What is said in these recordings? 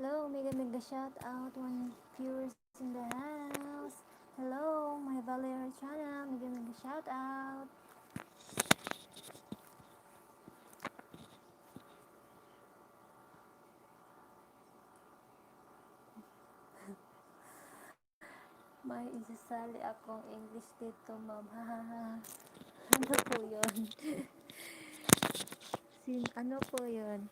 Hello, mega mega shout out one viewers in the house. Hello, my Valerie channel, mega mega shout out. May isasali akong English dito, ma'am. Ano po yun? Ano po yun?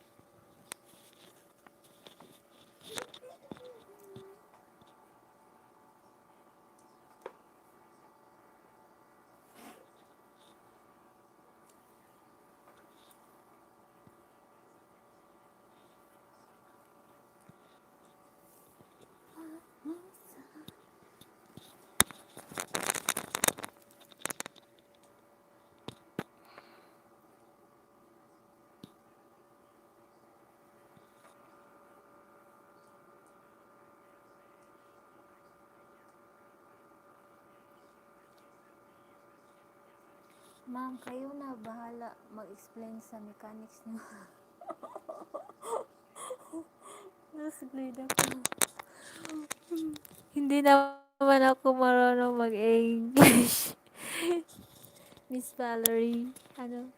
Ma'am, kayo na bahala mag-explain sa mechanics nyo. Nasblade ako. Hindi naman ako marunong mag-English. Miss Valerie, ano?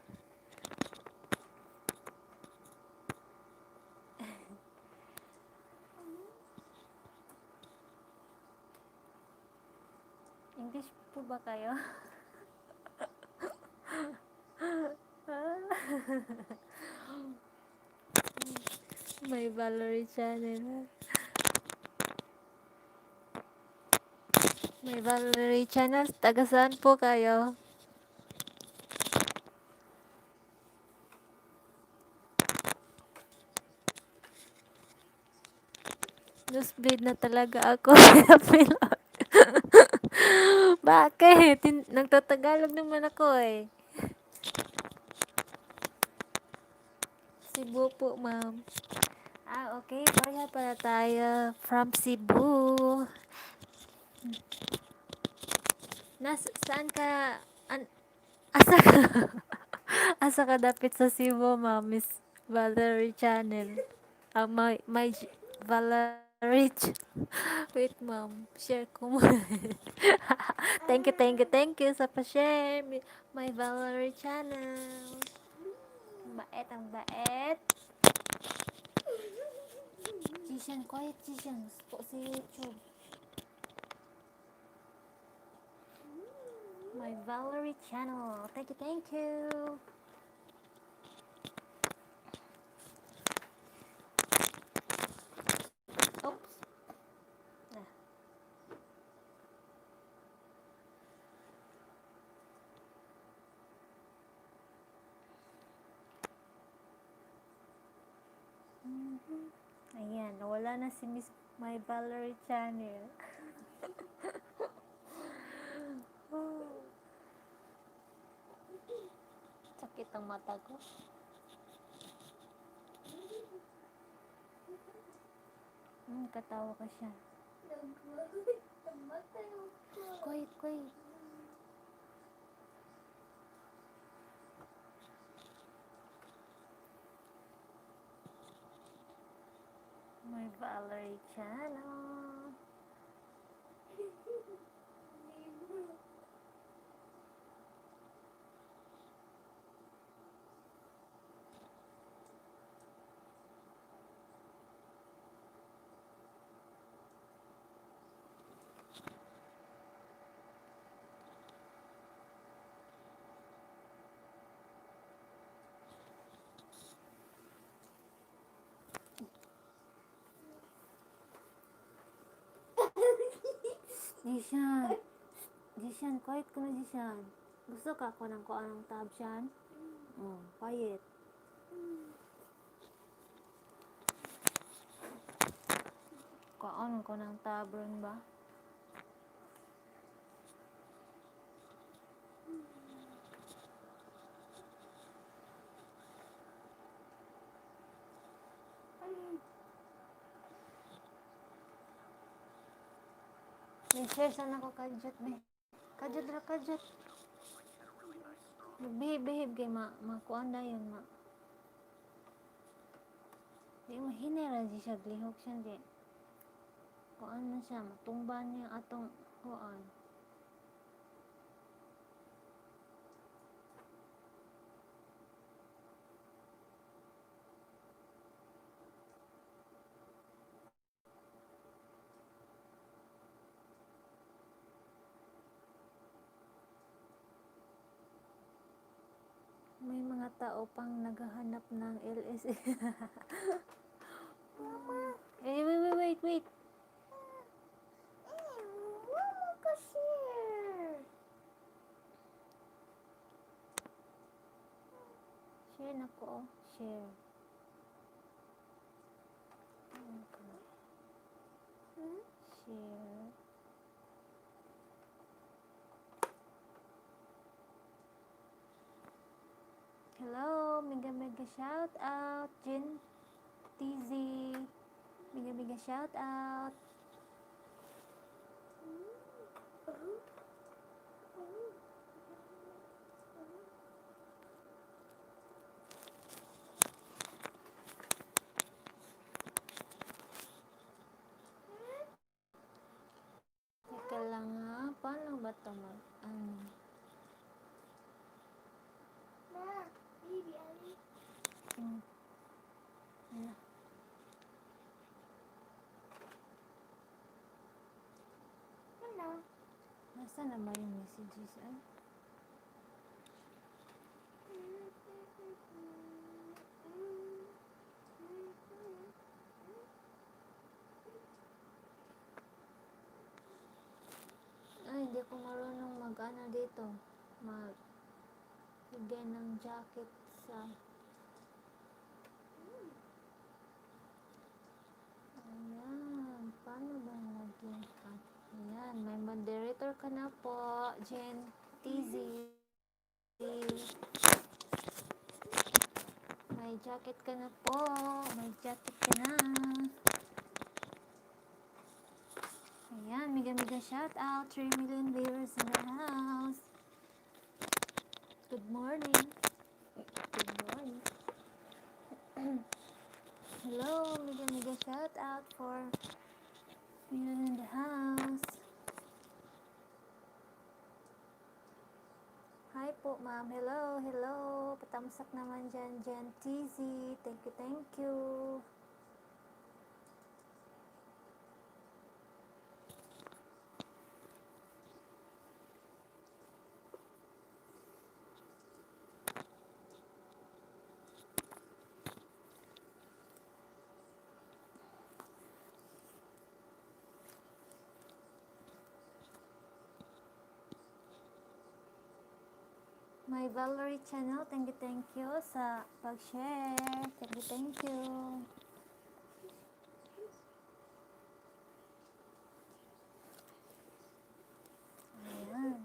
English po ba kayo? May Valerie channel. May Valerie channel. Taga saan po kayo? Newsblade na talaga ako. Bakit? Nagtatagalog naman ako eh. Cebu po, ma'am. Okay. Korea pala tayo. From Cebu. Saan ka? Asa ka? Asa ka dapit sa Cebu, ma'am? Miss Valerie channel. My Valerie Wait, ma'am. Share ko muna. Thank you sa pa-share. My Valerie channel. Bait ang bait. Jishan, quiet Jishan. Po sa YouTube. My Valerie channel. Thank you. Oops. Ayan, nawala na si Miss My Valerie channel. Sakit ang mata ko. Katawa ka siya. Quiet. My Valerie channel. Jishan, quiet ko na Jishan. Gusto ka ko ng anong tab siyan? Quiet. Kaon ko ng tab ron ba? Share sana ko kajut be. Kajut. Behave kay makuan dayon ma. Di mahinera di siya glihok siya di. Kuan na siya, matumba niya atong kuan. May mga tao pang naghahanap ng LSA. Mama. Wait. Mama kasi. Share na ko. Share. Share. Hello, mega shout out, Jin TZ. Mega shout out. Teka lang ha, paano ba ito mag, Nasa na ba yung messages ay? Ay, hindi ko marunong mag-ano dito. Magbigay ng jacket sa... Ayan, paano ba naging... Ayan, may moderator ka na po, Jen TZ. May jacket ka na po. May jacket ka na. Ayan, mega shout out. 3 million viewers in the house. Good morning. Good morning. Hello, mega shout out for million in the house. Hi po, ma'am. Hello. Patamsak naman dyan, Jen TZ. Thank you. My Valerie channel, thank you sa pag-share. Thank you. Ayan.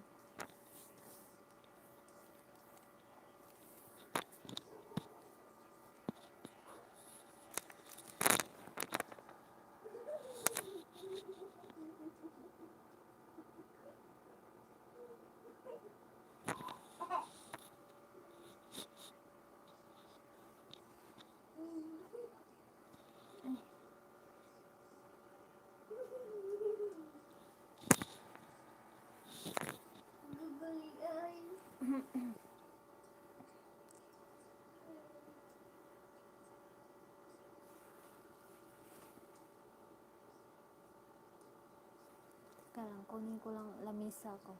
Teka lang, kunin ko lang lamisa ko.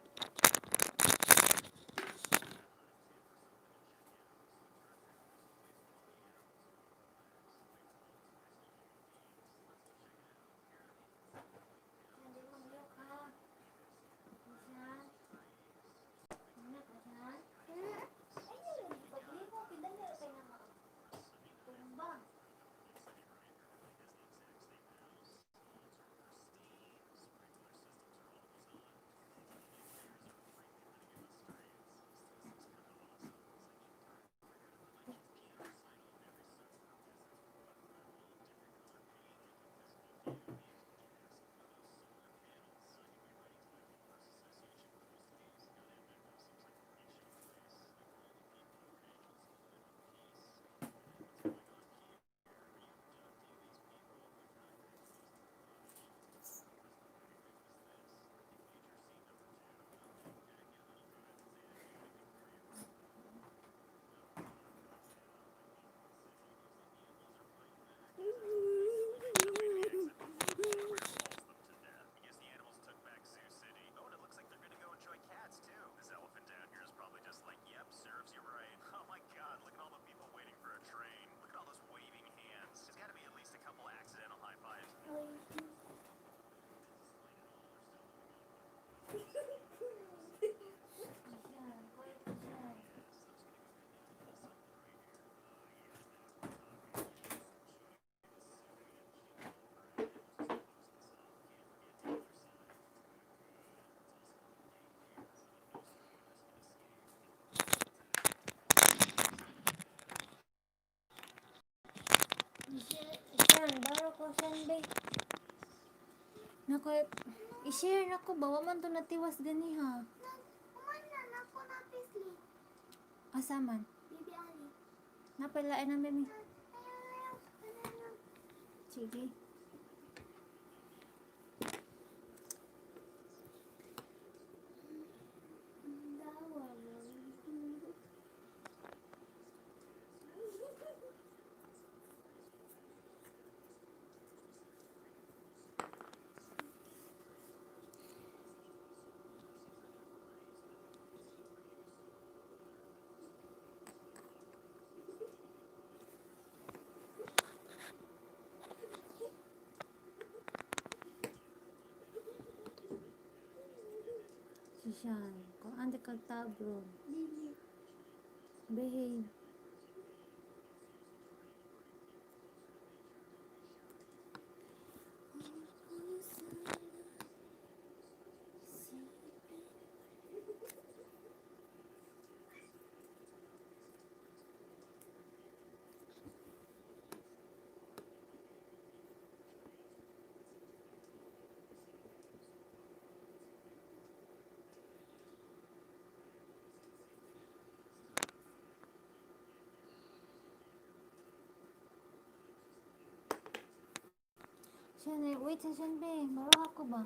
Daro ko siyan, be. Naku, i-share na ko. Bawa man to natiwas gani, ha? Kumanan ako na pisli. Asa man? Bibi Ali. Napalain na, mami. Sige. Sisyan. Kung ande kagtabro. Bibi. Behave. Siyan, wait sa siyan, be. Baro ako ba?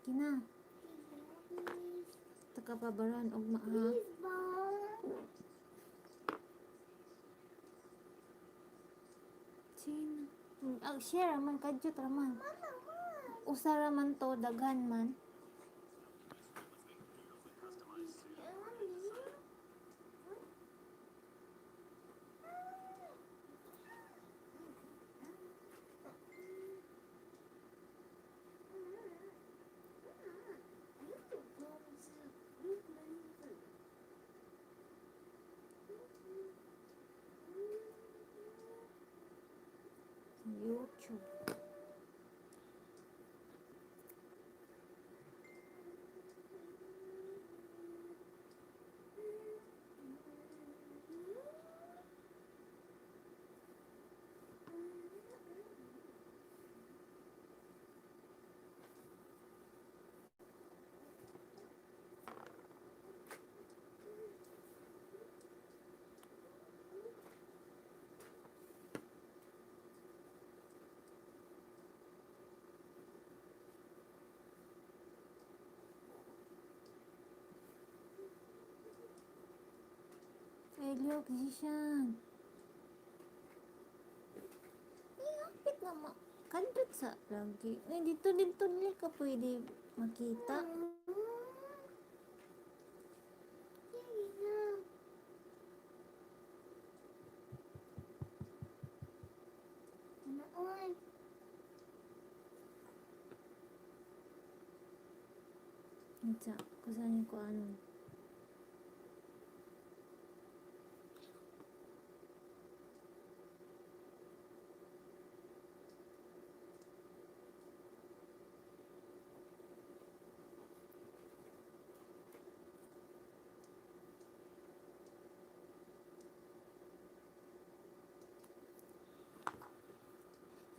Kina. Taka pa baran og ha. Please, ba? Sino? Share man kadyot raman. Mana man? Usa raman to daghan man. YouTube. Look, Zishan. Kapit na kandot sa lagi. Dito nila ka pwede makita. Ito, kusanin ko ano.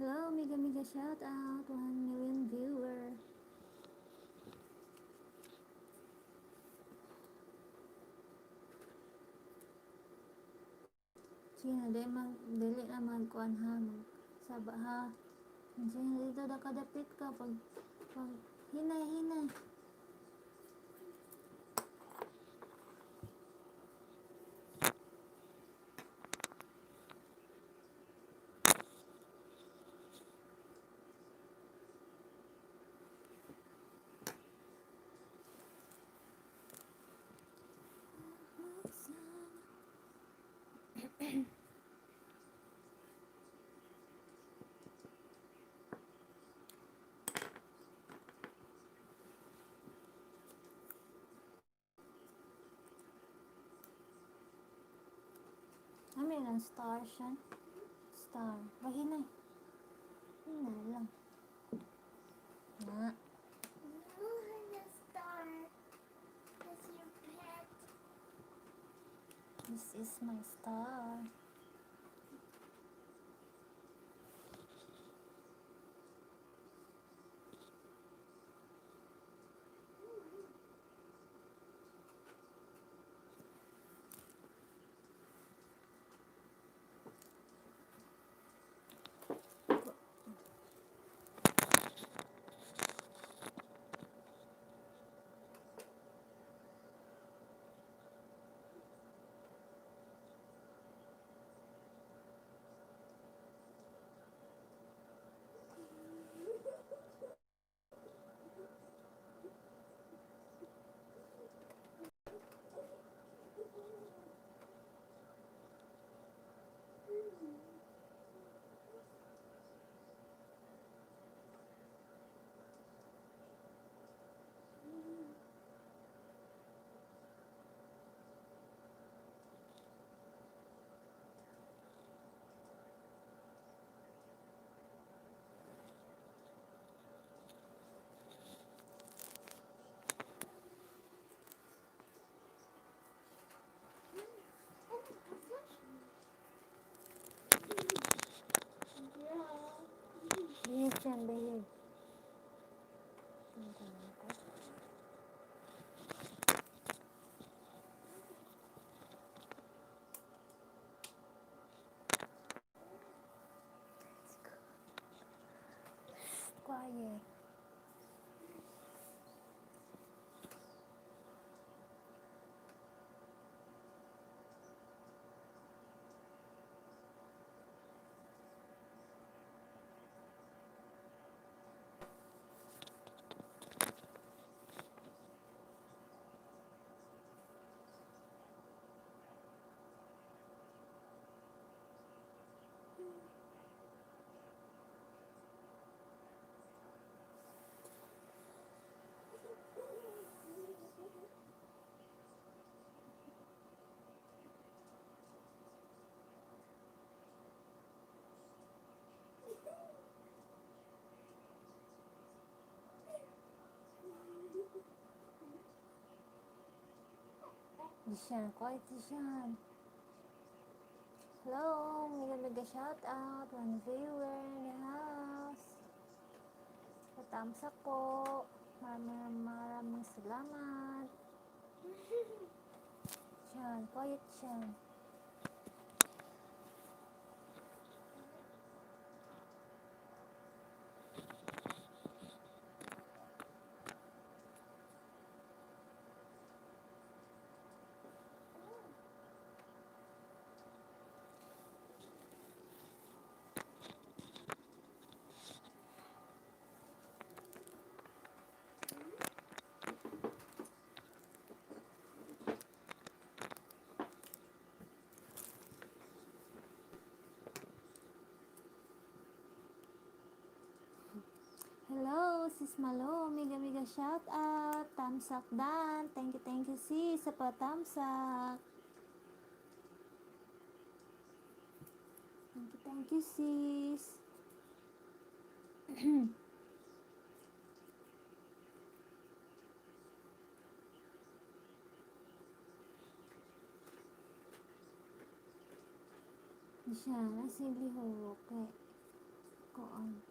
Hello, mega shout out, 1 million viewer. Sino, dili na magkuhan ha, saba ha. Sino, dito na kadapit ka, pag hinay. Ano yun, star siya? Star. Hinay lang. Na. This is my star. Jishan, quiet Jishan. Hello, mega shout out. One viewer in the house. Thumbs up po. Maraming salamat. Jishan, quiet Jishan. Hello, Sis Malo. Mega shout out. Thumbs up dan. Thank you sis sa pa-thumbs up. Thank you sis. Siya, sige ho. Okay. Koon.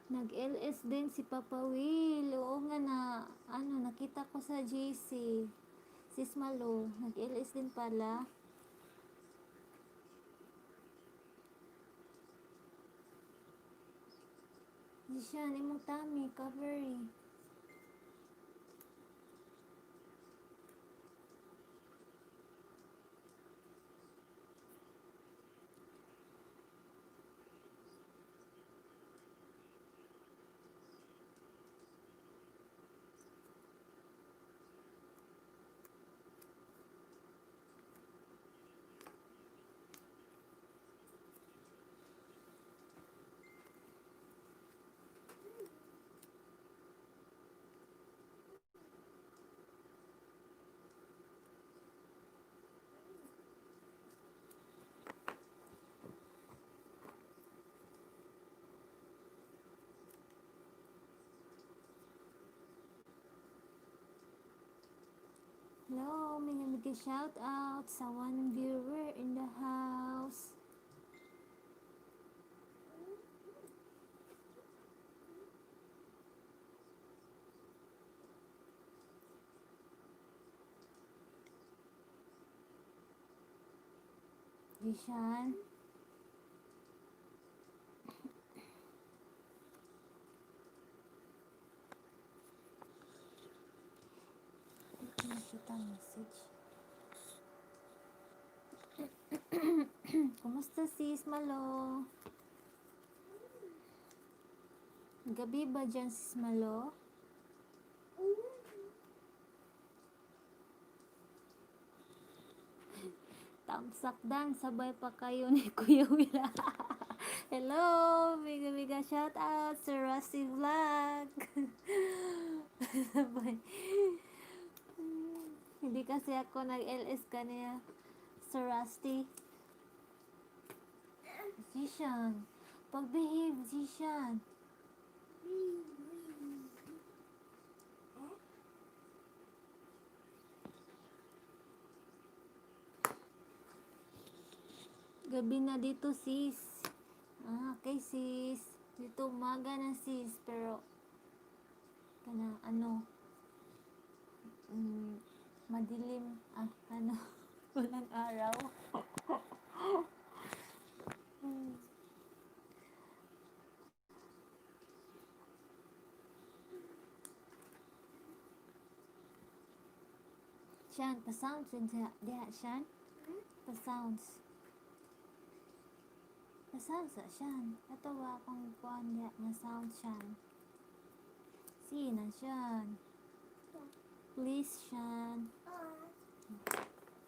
Nag-LS din si Papa Will. Oo nga na, nakita ko sa JC. Sis Malo, nag-LS din pala. Di siya, imong tummy, covery. Hello, may shout out sa one viewer in the house. Jishan. Nakita message. Kumusta sis Malo? Gabi ba dyan sis Malo? Tamsak dan, sabay pa kayo ni Kuya Wila. Hello, mega shout out sa Rusty Vlog. Sabay. Hindi kasi ako nag-LS kaniya sa Rusty. Zishan, pag-behave Zishan. Gabi na dito sis. Okay sis. Dito umaga na sis. Pero madilim. Walang araw. Shan, pa-sounds diha Shan. Pa-sounds. Pa-sounds Shan. Ito ba akong kuhan diha na sound Shan. Sina Shan. Please Shan.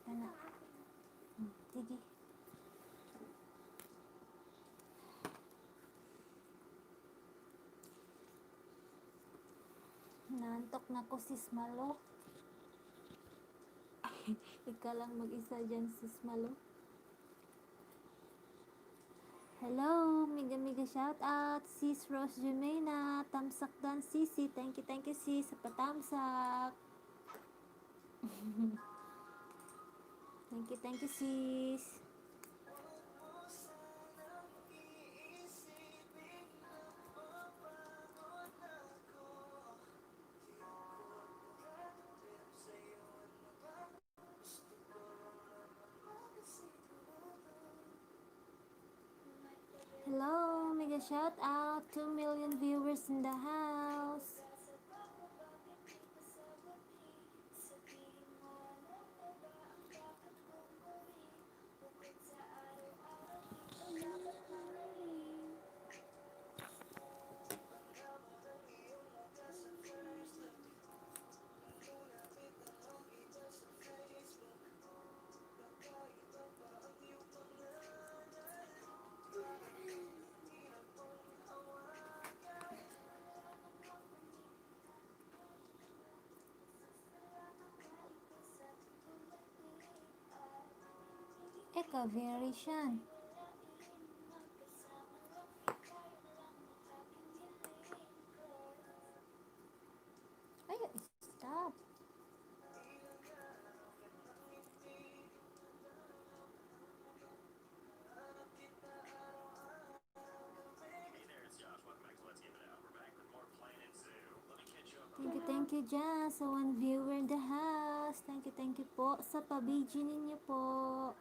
Kana. Sige. Naantok na ko, sis Malo. Ikaw lang mag-isa dyan, sis Malo. Hello, miga shout out, sis Rose Jumena, tamsak dan sisi, thank you sis sa patamsak. Thank you sis. Hello, mega shout out, 2 million viewers in the house. Eka, very shan. Ay, stop. Thank you dyan sa 1 viewer in the house. Thank you po sa pabidyo ninyo po.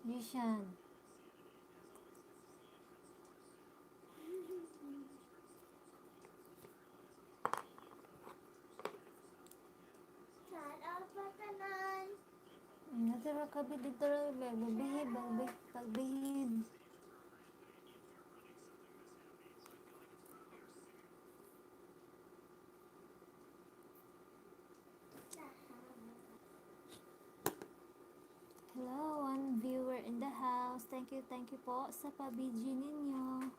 Yushan. Shout out pa tanan. Natira ka ba dito rin? Pagbihid. Hello, 1 viewer in the house. Thank you po sa pabidyo ninyo.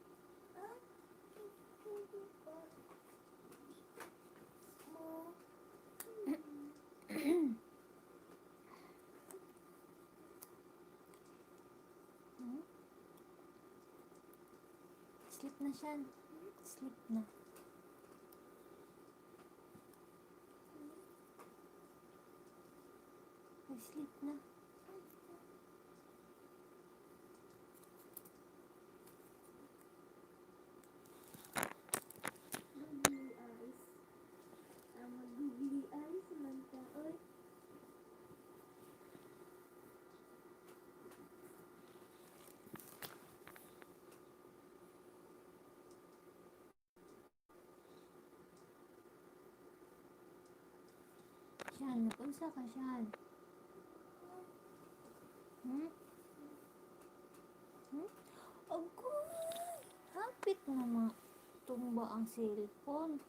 Sleep na siya. Sleep na. Sleep na. Magbibili ayos man ka, oy. Siyan, nag-unsa ka siyan? Agoy! Hapit na matumba ang cellphone.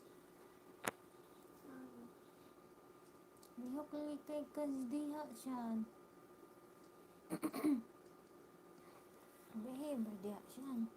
Lihok likay kasdiha siyan. Behe, bardiha siyan.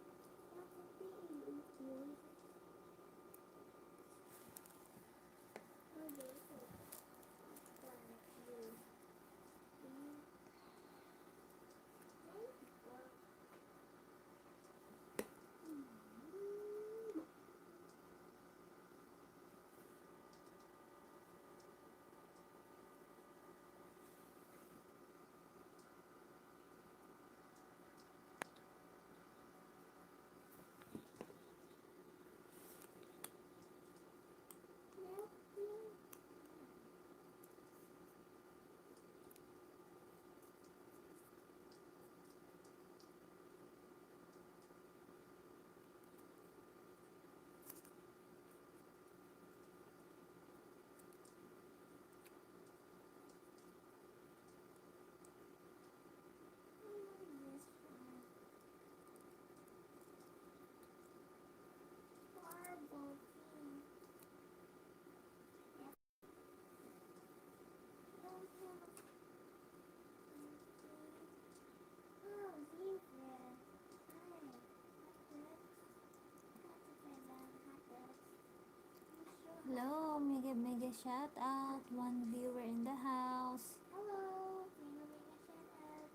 mega shout out. One viewer in the house. Hello. Mega shout out.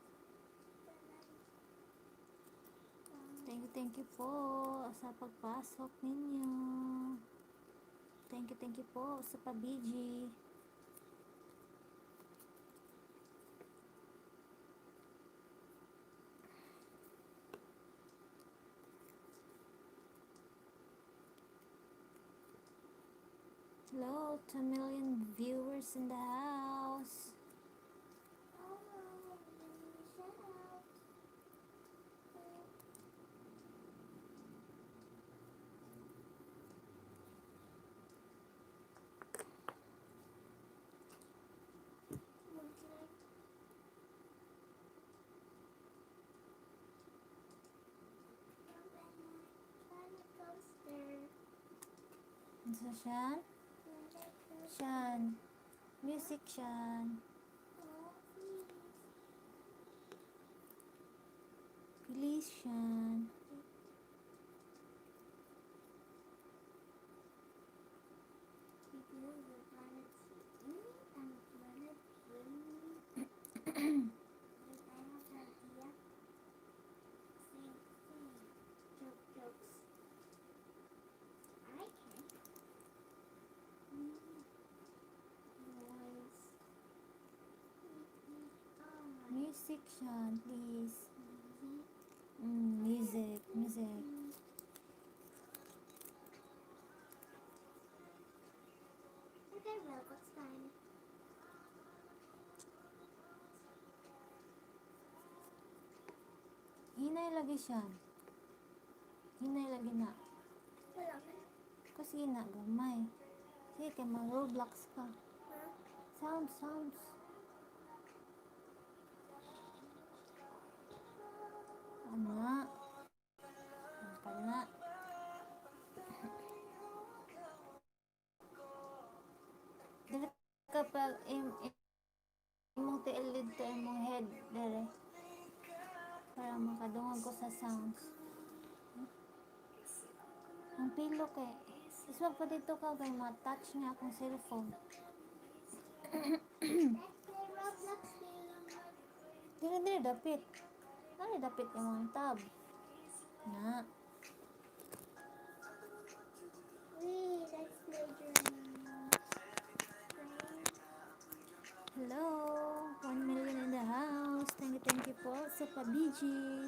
Thank you po sa pagpasok ninyo. Thank you po sa pabiji. Hello, 2 million viewers in the house. Hello. Mega shout out. Ano siya? Shan. Music Shan. Please Shan. Music Shan, please. Music. Okay, Roblox time. Hinay lagi Shan. Hinay lagi na. Wala man. Kasi na gamay. Sige, kay mag-Roblox ka. Sounds. Ana. Kana. Dili kapag imong tiil dito imong head dire. Para makadungog ko sa sounds. Ang pilo kay iswag pa dito ka kay ma-touch niya akong cellphone. Let's play Roblox game. Dili dapit. Ano dapit imong tab? Na. Let's play German. Hello, 1 million in the house. Thank you po sa pabiji.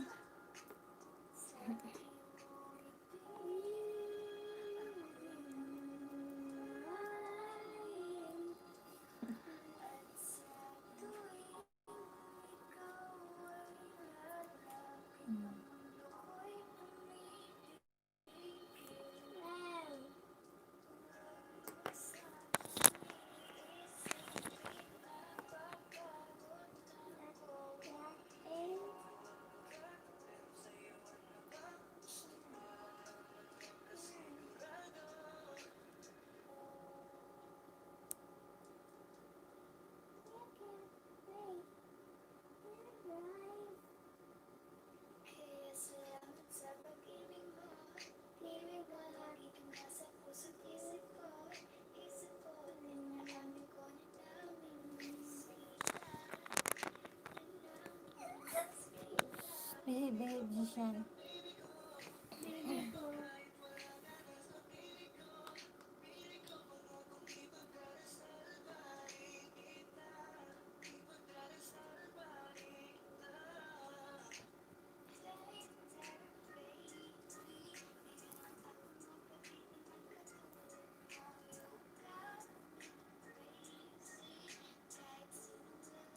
Behave siya.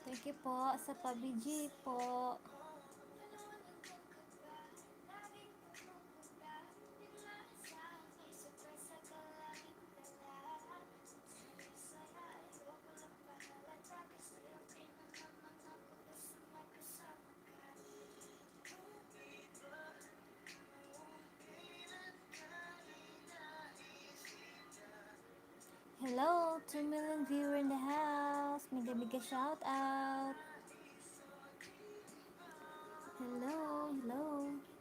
Thank you po sa pabiji po. Hello, 2 million viewer in the house. Mega shout out. Hello.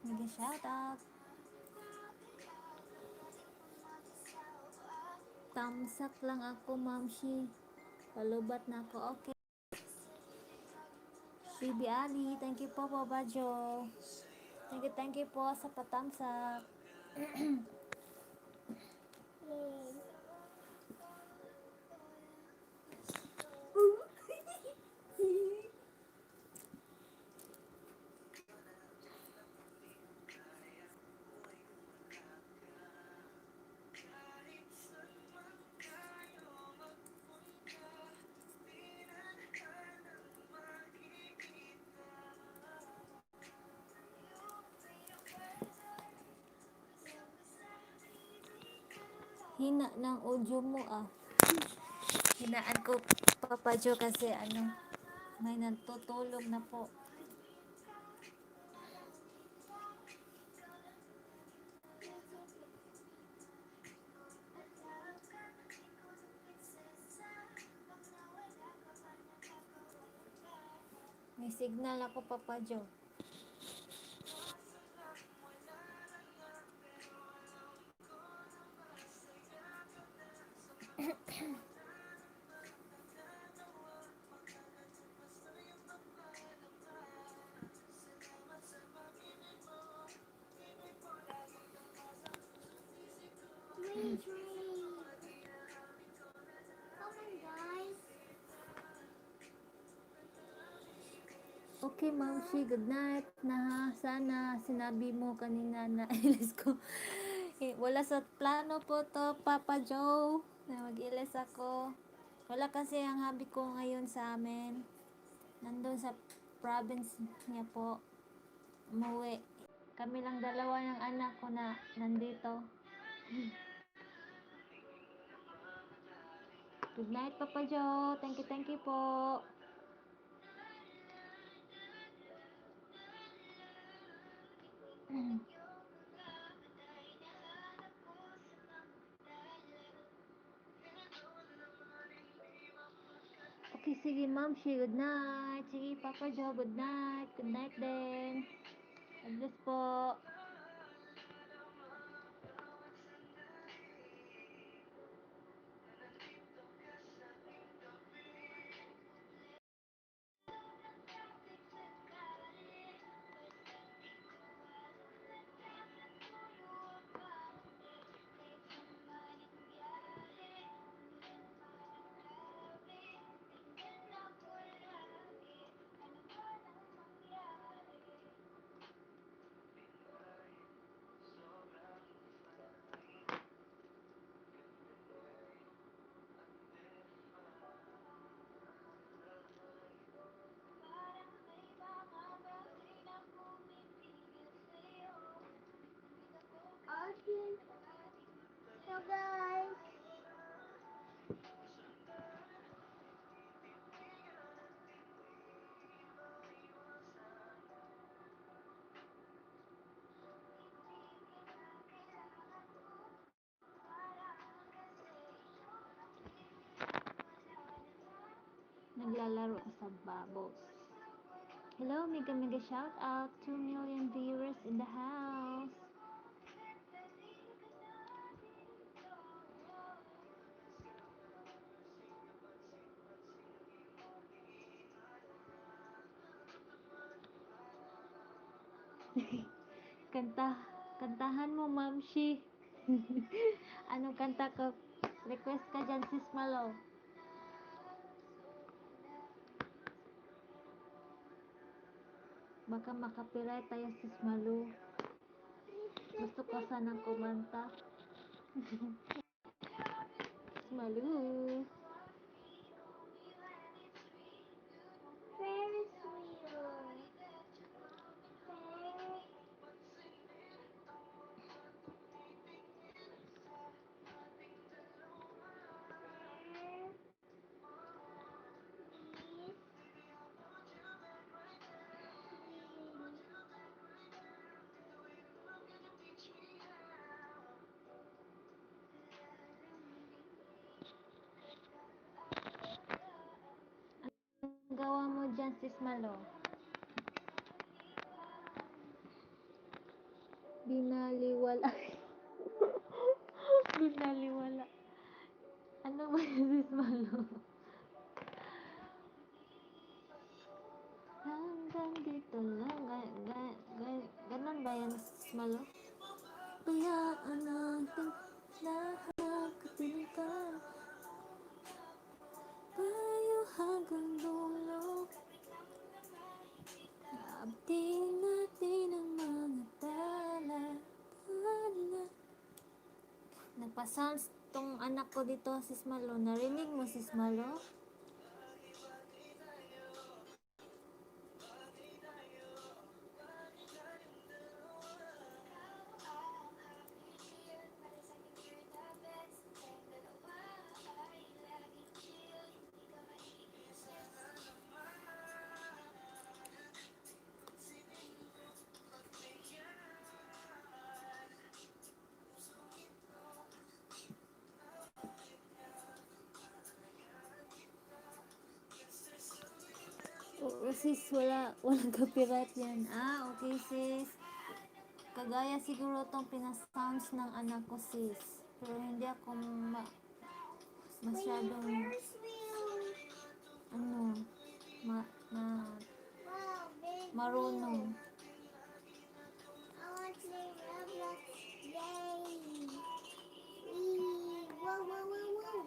Mega shout out. Tamsak lang ako, Mamshi. Palubat na ako. Okay. Bibi Ali, thank you po, Papa Joe. Thank you po sa patamsak. Yay. Hina ng audio mo ah. Hinaan ko, Papa Joe, kasi may natutulog na po. May signal ako, Papa Joe. Rain, rain. Come on, guys. Okay, Mamshi, good night na. Sana sinabi mo kanina na ilis ko. Wala sa plano po to, Papa Joe, na mag-ilis ako. Wala kasi ang hobby ko ngayon sa amin. Nandun sa province niya po. Umuwi. Kami lang dalawa ng anak ko na nandito. Good night, Papa Joe. Thank you po. Okay, sige, Mamshi, good night. Sige, Papa Joe, good night. Good night din. God bless po. Okay. So, guys. Naglalaro ka sa bubbles. Hello, mega shout out. 2 million viewers in the house. Kantahan mo, Mamshi. Anong kanta ka? Request ka dyan, Sis Malo. Baka makapiright tayo, Sis Malu. Gusto ko sanang kumanta. Sis Malu. Ferris wheel. Ang gawa mo dyan, Sis Malo. Binaliwala. Binaliwala. lang ba yan si Malo? Hanggang dito lang. Ganon ba yan si Malo? Bayaan natin lahat katilikan. Tayo hanggang dulo. Abdiin natin ang mga dala-dala. Nagpa-sounds tong anak ko dito, Sis Malo. Narinig mo, Sis Malo? Oo, sis, walang copyright yan. Ah, okay, sis. Kagaya siguro tong pinasounds ng anak ko, sis. Pero hindi ako masyadong, Ferris wheel. ano, ma, ma, Wow, big marunong. wheel. I want to play Roblox. Yay. Wee. Whoa, whoa, whoa, whoa.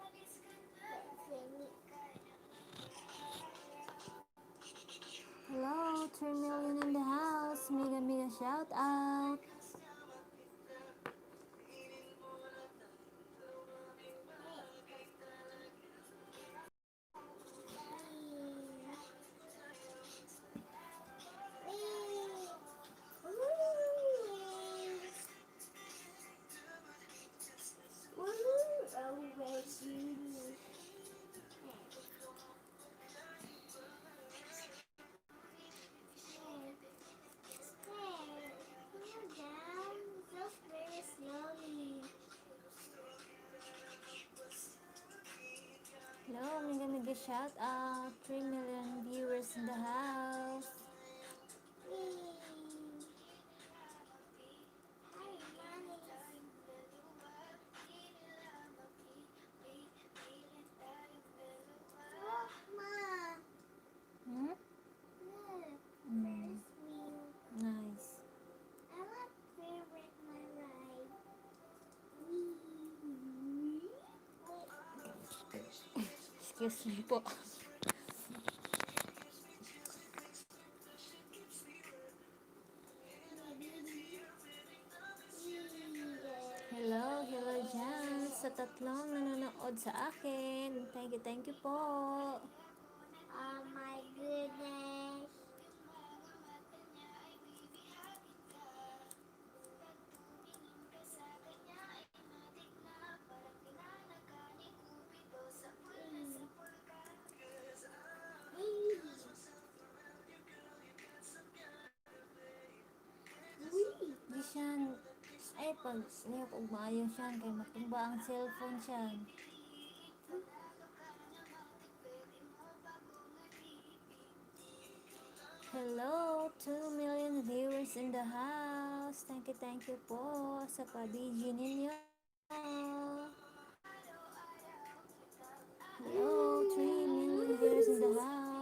Let's sing it. Hello, 3 million in the house. Mega, mega shout out. Hello, mega, mega shout out. 3 million viewers in the house. Hmm? Mm, nice. Excuse me po. Hello dyan sa tatlong nanonood sa akin. Thank you po. Oh my goodness. Di siyan, ay pag niyo kung maayo siyan, kay matumba ang cellphone siyan. Hello, 2 million viewers in the house. Thank you po sa pa-BG ninyo. Hello, 3 million viewers in the house.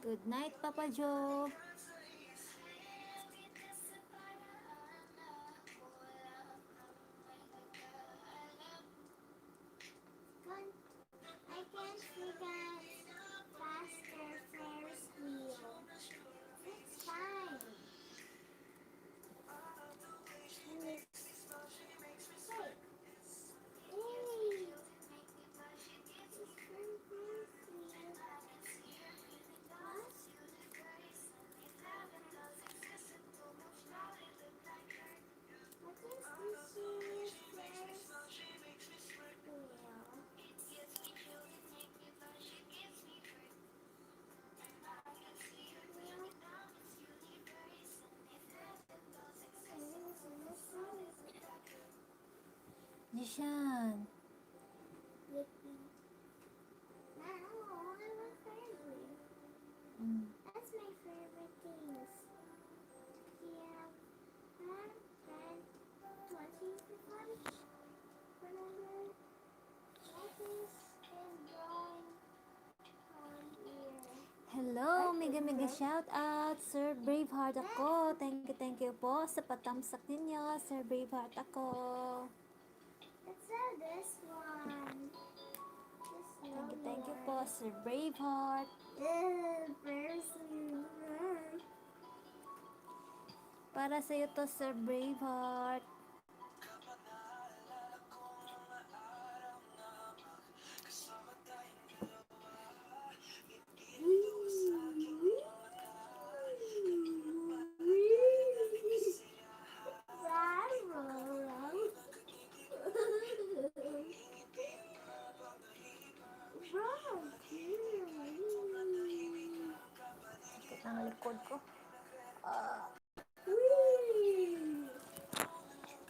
Good night, Papa Joe. I can't forget faster Ferris wheel. It's fine. Hey. Hey. favorite things. Yeah, 10, 20, 25. Remember, Matthews is drawing on here. Hello, mega shout out, Sir Braveheart ako. Thank you po sa patamsak ninyo, Sir Braveheart ako. Let's have this one. This Thank you po, Sir Braveheart. person. Para sa iyo to, Sir Braveheart. Sakit ng likod ko.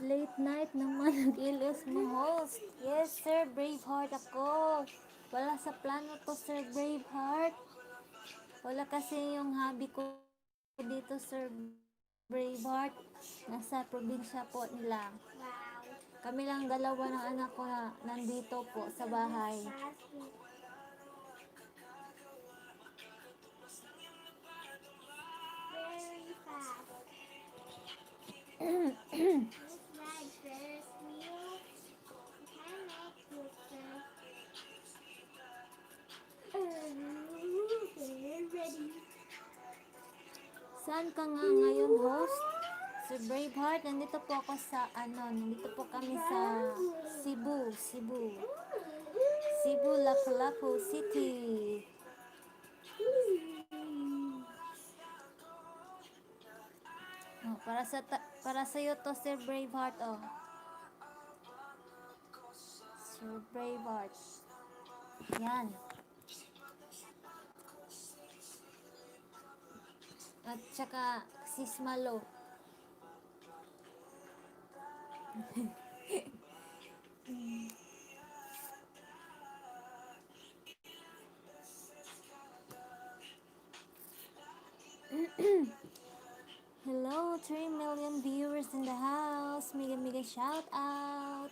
Late night naman nag-ilos mo, host. Yes, Sir Braveheart ako. Wala sa plano to, Sir Braveheart. Wala kasi yung hobby ko dito, Sir Braveheart. Nasa probinsya po nila. Kami lang dalawa ng anak ko na nandito po sa bahay. Very fast. This ride Ferris wheel. You can make pictures. Ready. Saan ka nga ngayon, host? Sir Braveheart, nandito po ako sa nandito po kami sa Cebu, Lapu-Lapu City. Oh, para sa iyo to, Sir Braveheart, oh. Sir Braveheart. Yan. At saka Sis Malo. Hello, 3 million viewers in the house. Mega shout out.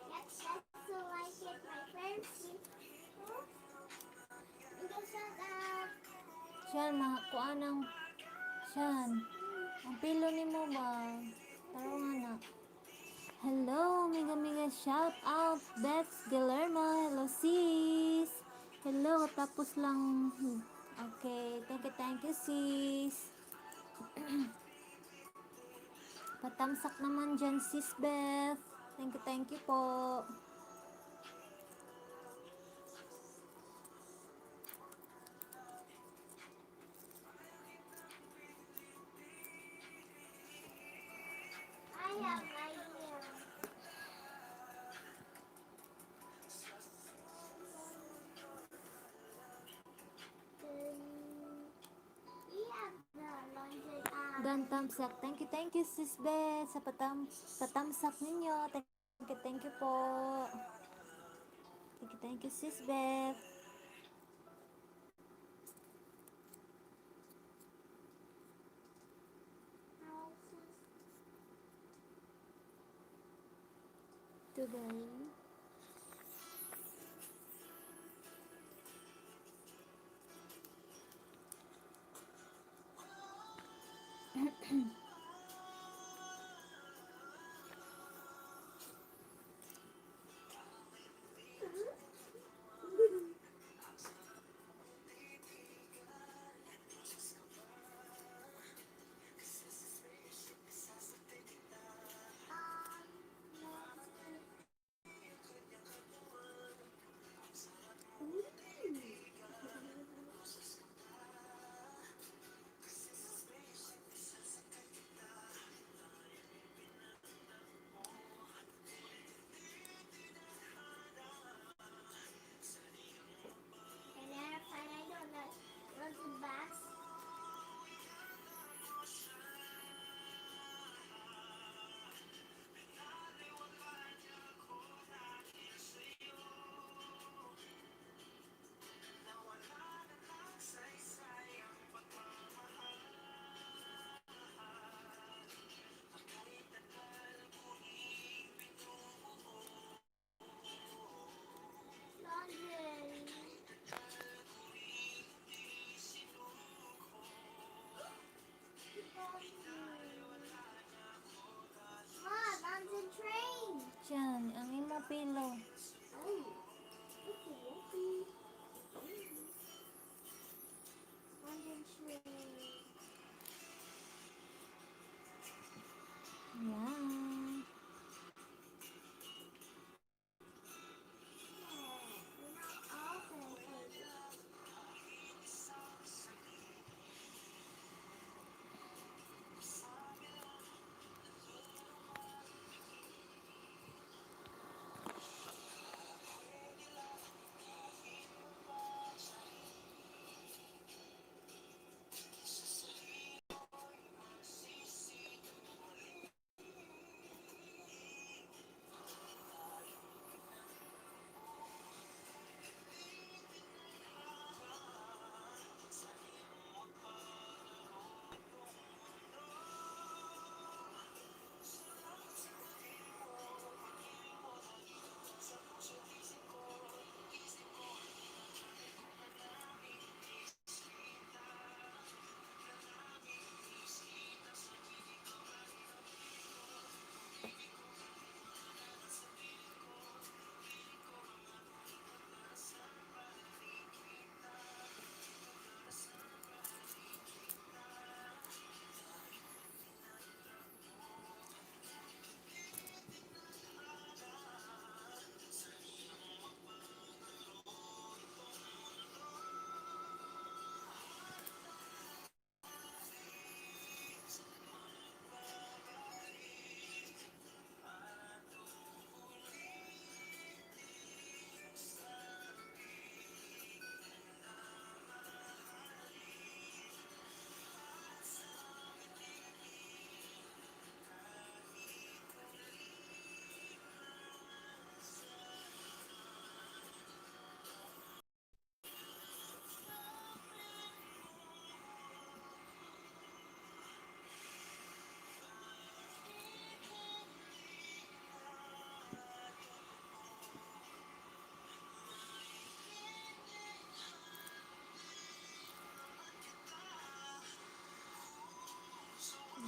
That's so like it, my friends. You can shut up. Siyan, mga kuanang siyan. Ang pilo ni mo ba? Taro nga na. Hello, mega shout out, Beth Guillermo. Hello, sis. Hello, tapos lang. Okay, thank you, sis. Patamsak naman dyan, sis Beth. Thank you po. I have an idea. We have the laundry Dan tamsak. Thank you, sis Beth, sa patamsak ninyo. Thank you po. Thank you, sis Beth. Today,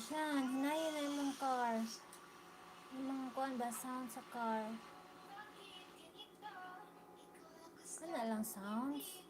siya. Hinayin na yung car. Yung mga kuan ba sound sa car. Ano lang sounds?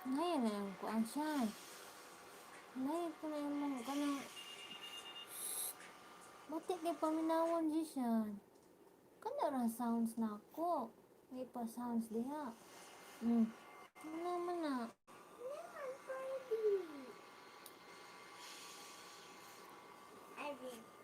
Ngayon na yung kuan siya. Ngayon ko na yung mga kanang batik kay paminawon di siya. Kana ra sounds na ako. May pa sounds diha. Ano naman na? Irene.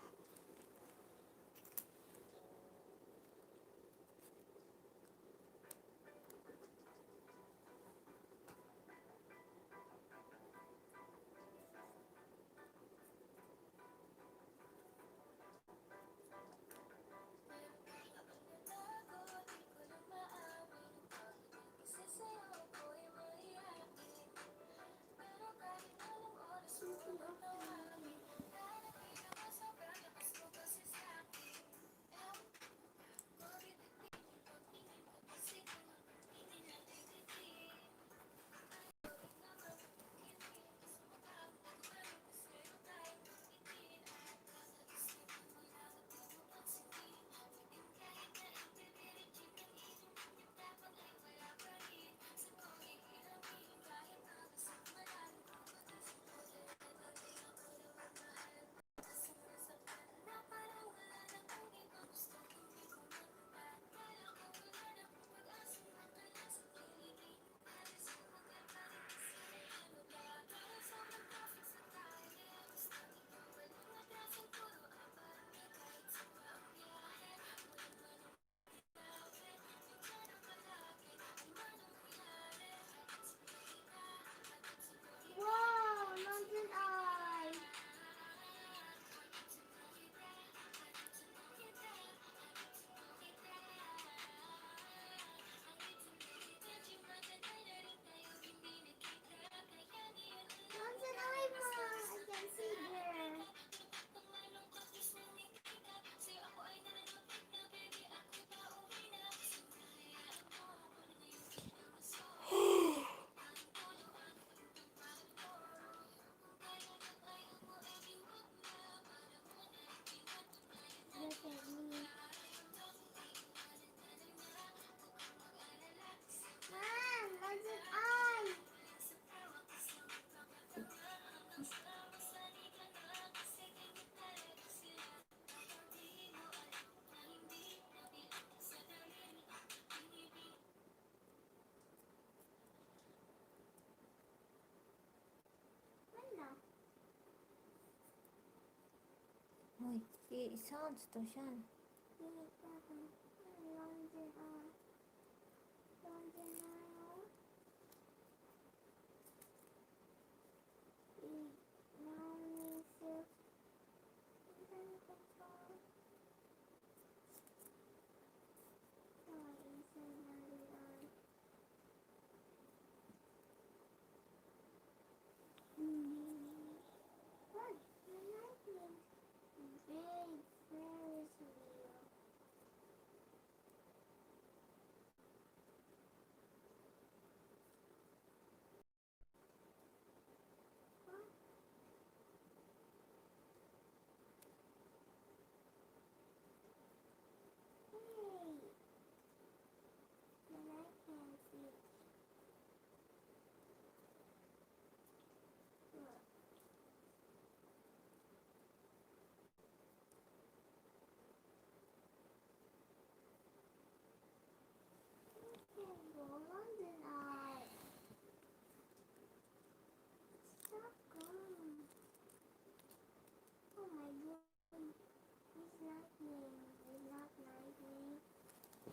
Uy, sounds to siyan.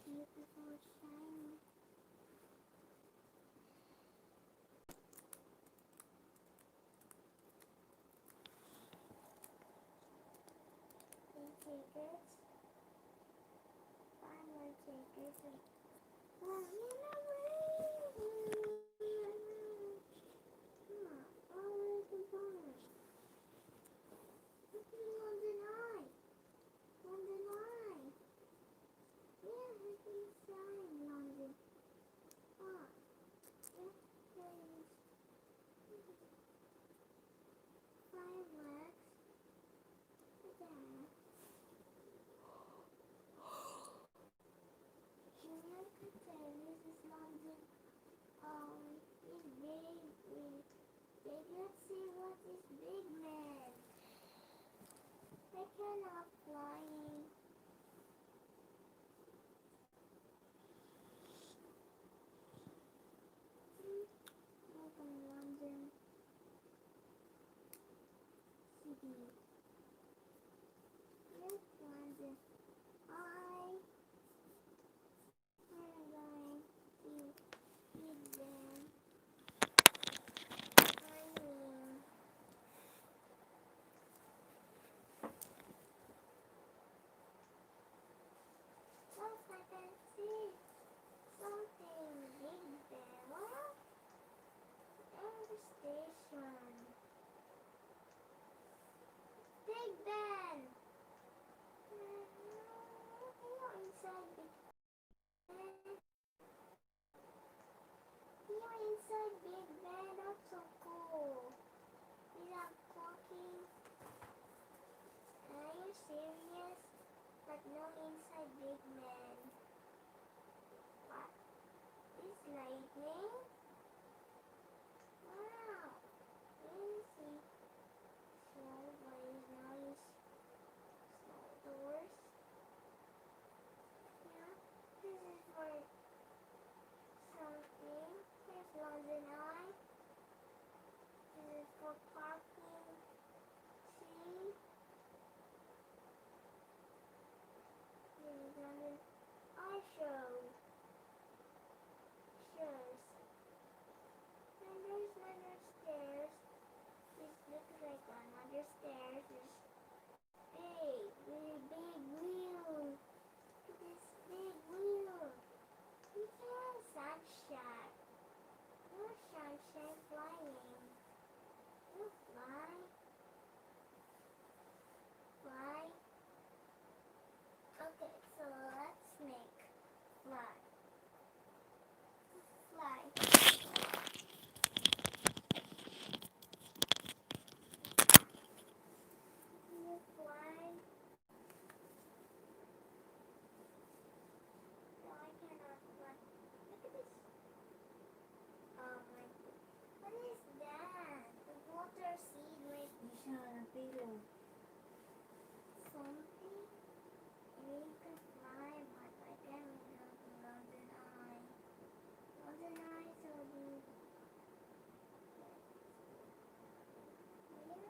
Beautiful, shiny. Tickets. 5 more tickets. Oh, where's the bonus? London Eye. London Eye. Yeah, I can sign London. Ah, yeah, please. Fireworks. Yeah. Junior Patel, this is London. It's big. Big. Let's see what is big man. I cannot flying. Welcome London City. Yes, London. I am going to Big Ben. I mean, look, I can see something Big Ben. What? And the station. Big Ben! You're inside Big Ben. You're inside Big Ben. That's so cool. Without talking. Are you serious? But no inside Big Man. What? Is lightning? Wow. Easy. Small boys nice. Small doors. Yeah. This is for something. Here's London Eye. This is for parking. See? This is London Eye show. Shows. And there's another stairs. This looks like another stairs. There's big, really big wheel. This big wheel. It's a sunshine. Your sunshine flying. You fly. Fly. Okay, so let's make fly. Fly. You fly. No, I cannot fly. Look at this. Oh my god. What is that? The water seed right Di siya napilo. something? We could fly, but I can't go to London Eye. London Eye so big. Yeah.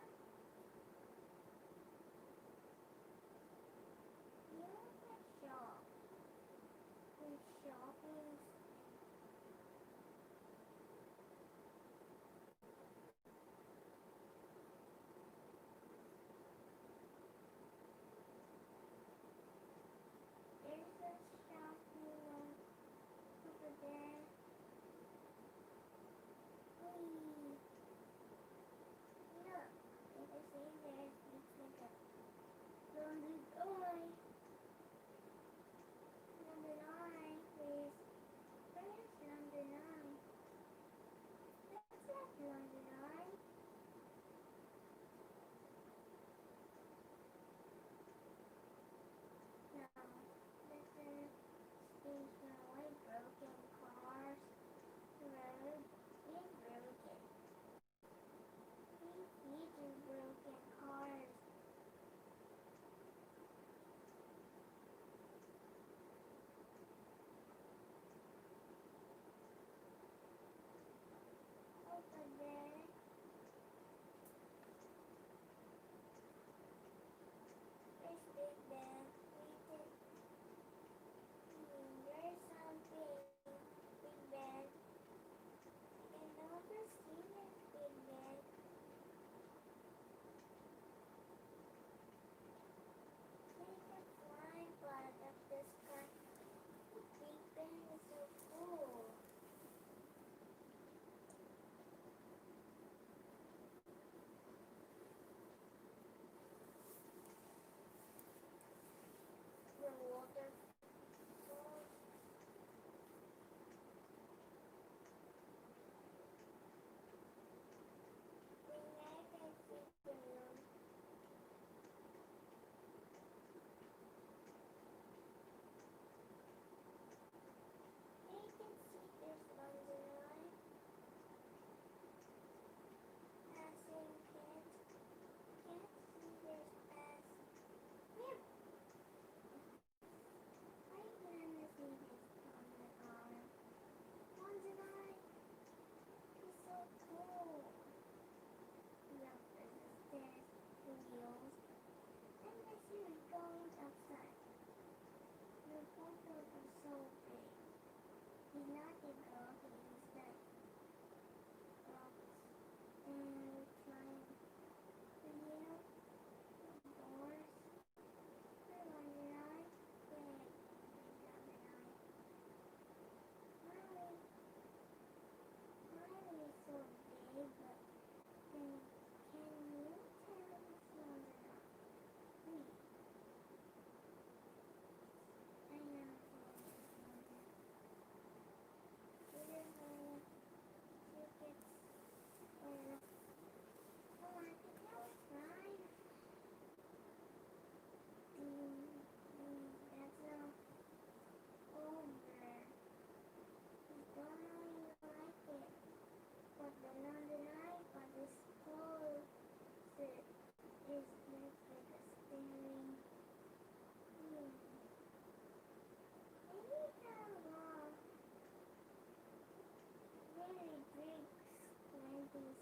this.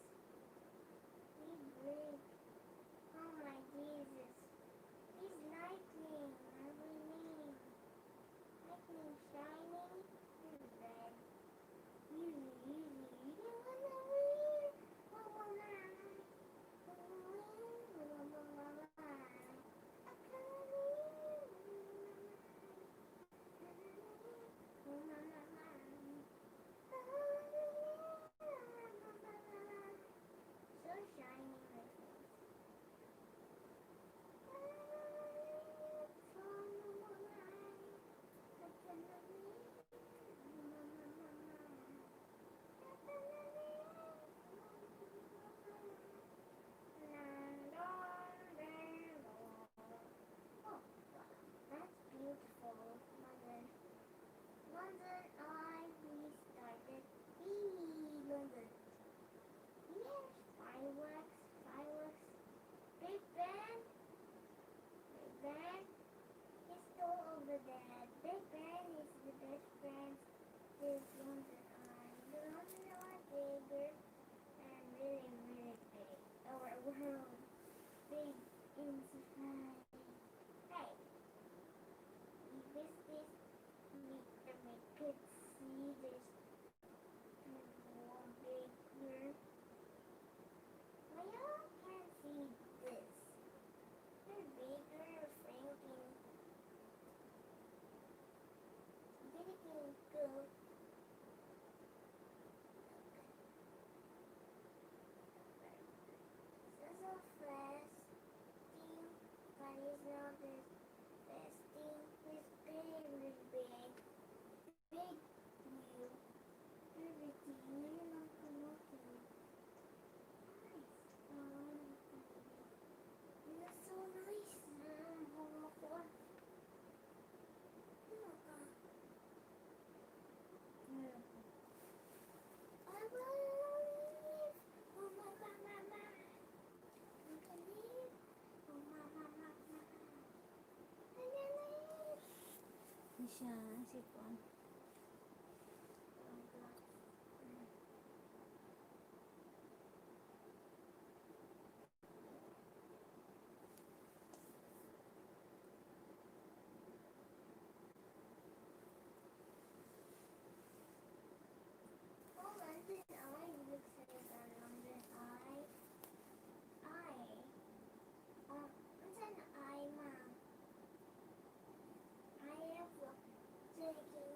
Big break. Oh my Jesus. He's lightning. Every name. Lightning shining. Here's red. Easy, easy. So shiny, my face. Oh, that's beautiful, London. London, I restarted. London. Yes, fireworks, fireworks. Big Ben, Big Ben. He's still over there. Big Ben is the best friend. This London Eye. The London Eye bigger and really, really big. Our world. Big into flying. Hey, we miss this. We could see this more bigger. Well, y'all can't see this. They're bigger, Frankie. Didn't go. This is a fast thing, but it's not this fast thing. It's very big. Big wheel. Everything. You're not promoting. Nice. That's so nice. Oh, God. I will leave. Oh, mama. You can leave. Oh, mama. I can leave. Hindi siya, sipon. Oh, God. Oh, London Eye looks like a London Eye. Eye. London Eye, Mom. I have taken